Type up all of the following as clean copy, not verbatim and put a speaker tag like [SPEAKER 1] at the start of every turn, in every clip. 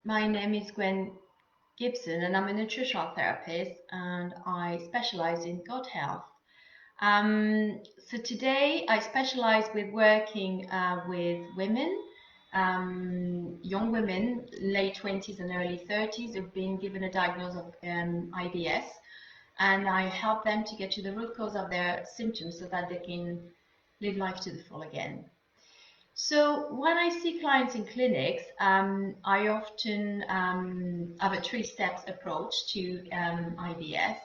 [SPEAKER 1] My name is Gibson, and I'm a nutritional therapist, and I specialize in gut health. So today I specialize with working with women, young women, late 20s and early 30s, who've been given a diagnosis of IBS, and I help them to get to the root cause of their symptoms so that they can live life to the full again. So when I see clients in clinics, I often have a three-steps approach to IBS.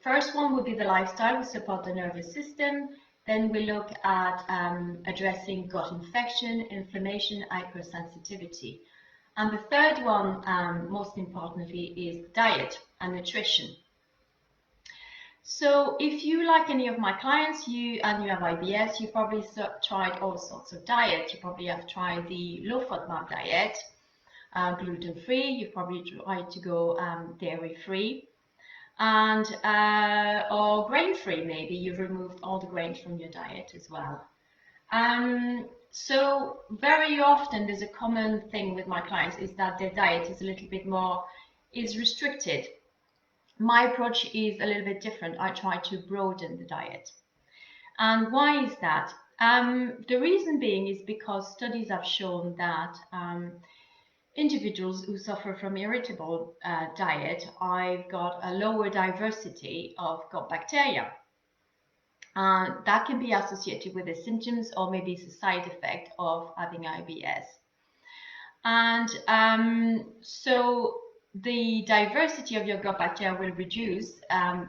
[SPEAKER 1] First one would be the lifestyle. We support the nervous system. Then we look at addressing gut infection, inflammation, hypersensitivity. And the third one, most importantly, is diet and nutrition. So if you, like any of my clients, you have IBS, you probably tried all sorts of diets. You probably have tried the low FODMAP diet, gluten-free. You've probably tried to go dairy-free, and or grain-free. Maybe you've removed all the grains from your diet as well. So very often there's a common thing with my clients is that their diet is a little bit more restricted. My approach is a little bit different. I try to broaden the diet. And why is that? The reason being is because studies have shown that individuals who suffer from irritable diet, I've got a lower diversity of gut bacteria. That can be associated with the symptoms, or maybe it's a side effect of having IBS. And so the diversity of your gut bacteria will reduce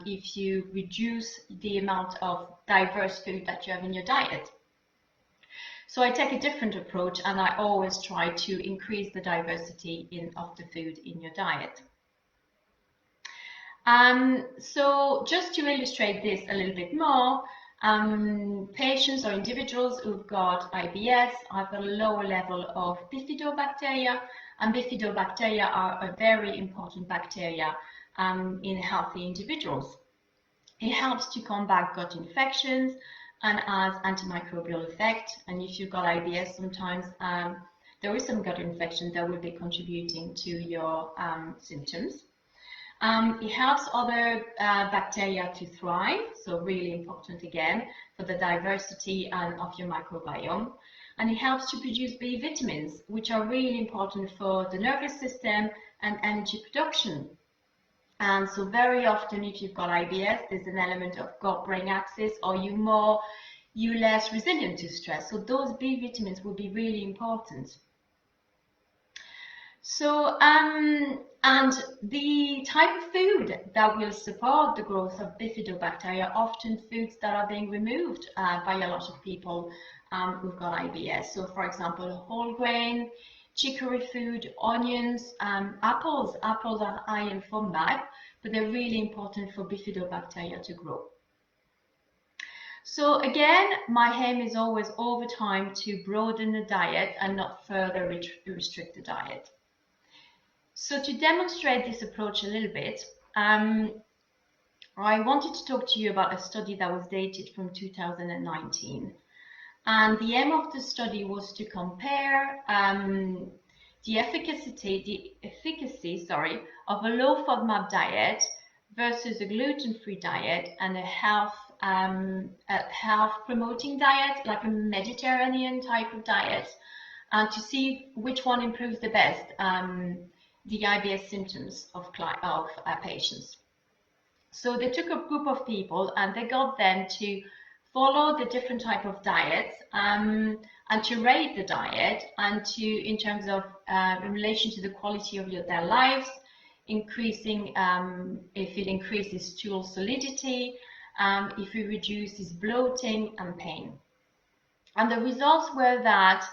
[SPEAKER 1] if you reduce the amount of diverse food that you have in your diet. So I take a different approach, and I always try to increase the diversity of the food in your diet. So just to illustrate this a little bit more, patients or individuals who've got IBS have got a lower level of bifidobacteria, and bifidobacteria are a very important bacteria in healthy individuals. It helps to combat gut infections and has antimicrobial effect. And if you've got IBS, sometimes there is some gut infection that will be contributing to your symptoms. It helps other bacteria to thrive, so really important again for the diversity of your microbiome. And it helps to produce B vitamins, which are really important for the nervous system and energy production. And so very often, if you've got IBS, there's an element of gut-brain axis, or you're less resilient to stress. So those B vitamins will be really important. So, and the type of food that will support the growth of bifidobacteria are often foods that are being removed by a lot of people who've got IBS. So, for example, whole grain, chicory food, onions, apples. Apples are high in fodmap, but they're really important for bifidobacteria to grow. So again, my aim is always over time to broaden the diet and not further restrict the diet. So to demonstrate this approach a little bit, I wanted to talk to you about a study that was dated from 2019. And the aim of the study was to compare the efficacy of a low FODMAP diet versus a gluten-free diet and a health promoting diet, like a Mediterranean type of diet, to see which one improves the best the IBS symptoms of patients. So they took a group of people and they got them to follow the different type of diets and to rate the diet, and to, in terms of in relation to the quality of their lives, increasing if it increases stool solidity, if it reduces bloating and pain. And the results were that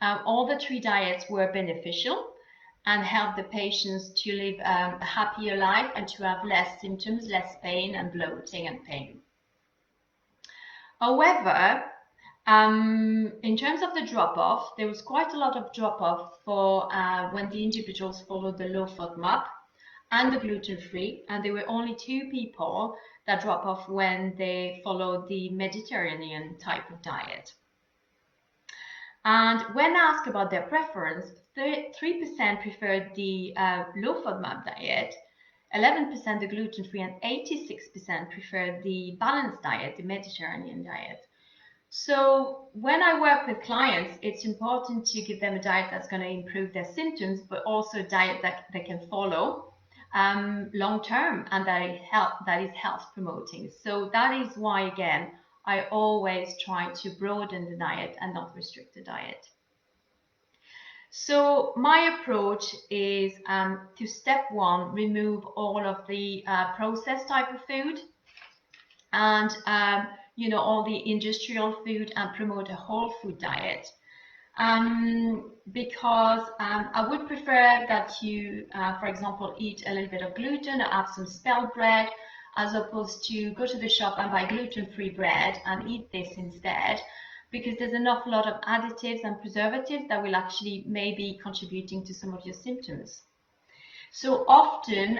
[SPEAKER 1] all the three diets were beneficial and help the patients to live a happier life and to have less symptoms, less pain and bloating and pain. However, in terms of the drop-off, there was quite a lot of drop-off for when the individuals followed the low FODMAP and the gluten-free, and there were only 2 people that drop off when they followed the Mediterranean type of diet. And when asked about their preference, 3% preferred the low FODMAP diet, 11% the gluten-free, and 86% preferred the balanced diet, the Mediterranean diet. So when I work with clients, it's important to give them a diet that's going to improve their symptoms, but also a diet that they can follow long term and that is health promoting. So that is why, again, I always try to broaden the diet and not restrict the diet. So my approach is to step one, remove all of the processed type of food and all the industrial food and promote a whole food diet. Because I would prefer that you, for example, eat a little bit of gluten or have some spelt bread, as opposed to go to the shop and buy gluten-free bread and eat this instead, because there's an awful lot of additives and preservatives that will actually maybe contributing to some of your symptoms. So often,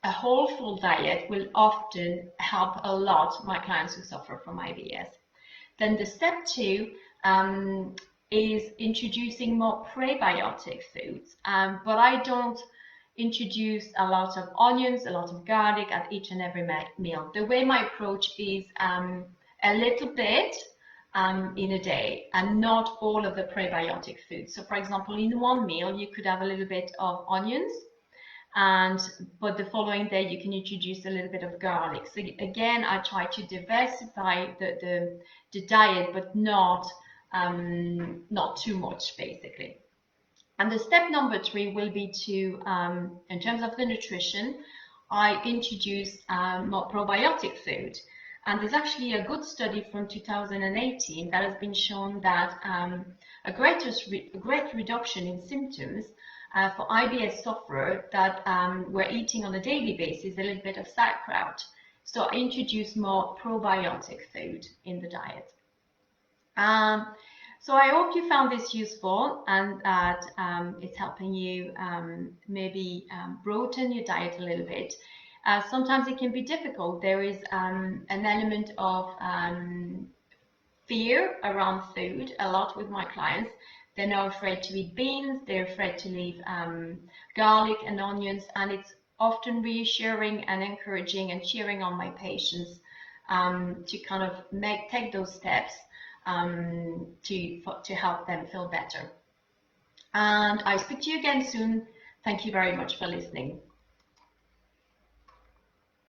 [SPEAKER 1] a whole food diet will often help a lot my clients who suffer from IBS. Then the step two is introducing more prebiotic foods, but I don't introduce a lot of onions, a lot of garlic at each and every meal. The way my approach is a little bit in a day and not all of the prebiotic foods. So for example, in one meal, you could have a little bit of onions, but the following day you can introduce a little bit of garlic. So again, I try to diversify the diet, but not too much, basically. And the step number 3 will be to, in terms of the nutrition, I introduce more probiotic food. And there's actually a good study from 2018 that has been shown that a great reduction in symptoms for IBS sufferers that were eating on a daily basis a little bit of sauerkraut. So I introduce more probiotic food in the diet. So I hope you found this useful and that it's helping you maybe broaden your diet a little bit. Sometimes it can be difficult. There is an element of fear around food a lot with my clients. They're now afraid to eat beans, they're afraid to leave garlic and onions, and it's often reassuring and encouraging and cheering on my patients to kind of take those steps to help them feel better. And I speak to you again soon. Thank you very much for listening.